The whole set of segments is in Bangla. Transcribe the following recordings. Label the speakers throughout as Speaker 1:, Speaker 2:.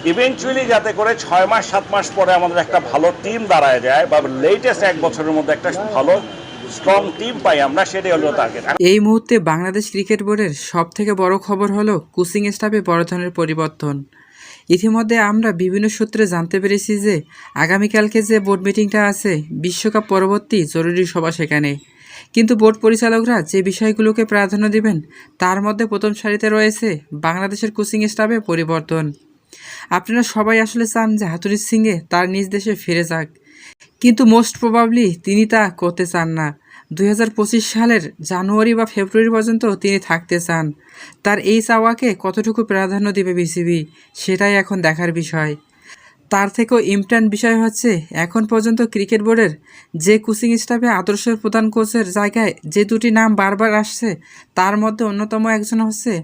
Speaker 1: ইভেনচুয়ালি যাতে করে 6 মাস 7 মাস পরে আমাদের একটা ভালো টিম দাঁড়ায় যায় বা লেটেস্ট 1 বছরের মধ্যে একটা ভালো স্ট্রং টিম পাই আমরা, সেটাই হলো টার্গেট।
Speaker 2: এই মুহূর্তে বাংলাদেশ ক্রিকেট বোর্ডের সবথেকে বড় খবর হলো কোচিং স্টাফে বড় ধরনের পরিবর্তন। ইতিমধ্যে আমরা বিভিন্ন সূত্রে জানতে পেরেছি যে আগামীকালকে যে বোর্ড মিটিংটা আছে, বিশ্বকাপ পরবর্তী জরুরি সভা সেখানে। কিন্তু বোর্ড পরিচালকরা যে বিষয়গুলোকে প্রাধান্য দিবেন তার মধ্যে প্রথম সারিতে রয়েছে বাংলাদেশের কোচিং স্টাফে পরিবর্তন। আপনারা সবাই আসলে চান যে হাথুরুসিংহে সিংহে তার নিজ দেশে ফিরে যাক, কিন্তু মোস্ট প্রবাবলি তিনি তা করতে চান না। 2025 সালের জানুয়ারি বা ফেব্রুয়ারি পর্যন্ত তিনি থাকতে চান। তার এই চাওয়াকে কতটুকু প্রাধান্য দিবে বিসিবি, সেটাই এখন দেখার বিষয়। তার থেকেও ইম্পর্ট্যান্ট বিষয় হচ্ছে এখন পর্যন্ত ক্রিকেট বোর্ডের যে কোচিং স্টাফে আদর্শের প্রধান কোচের জায়গায় যে দুটি নাম বারবার আসছে, তার মধ্যে অন্যতম একজন হচ্ছে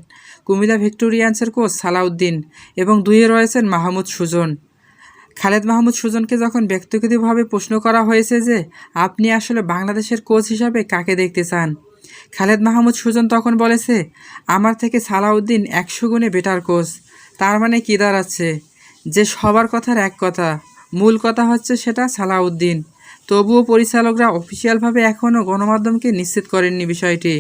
Speaker 2: কুমিল্লা ভিক্টোরিয়ান্সের কোচ সালাউদ্দিন এবং দুইয়ে রয়েছেন মাহমুদ সুজন। খালেদ মাহমুদ সুজনকে যখন ব্যক্তিগতভাবে প্রশ্ন করা হয়েছে যে আপনি আসলে বাংলাদেশের কোচ হিসাবে কাকে দেখতে চান, খালেদ মাহমুদ সুজন তখন বলেছে, আমার থেকে সালাউদ্দিন 100 গুণে বেটার কোচ। তার মানে কী দাঁড়াচ্ছে যে সবার কথার এক কথা, মূল কথা হচ্ছে সেটা সালাউদ্দিন। তবুও পরিচালকরা অফিসিয়ালভাবে এখনও গণমাধ্যমকে নিশ্চিত করেননি বিষয়টি।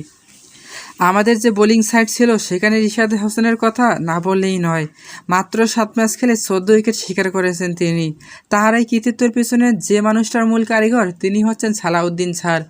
Speaker 2: আমাদের যে বোলিং সাইড ছিল সেখানে রিশাদ হোসেনের কথা না বললেই নয়। মাত্র 7 ম্যাচ খেলে 14 উইকেট শিকার করেছেন তিনি। তার এই কৃতিত্বের পিছনে যে মানুষটার মূল কারিগর তিনি হচ্ছেন সালাউদ্দিন স্যার।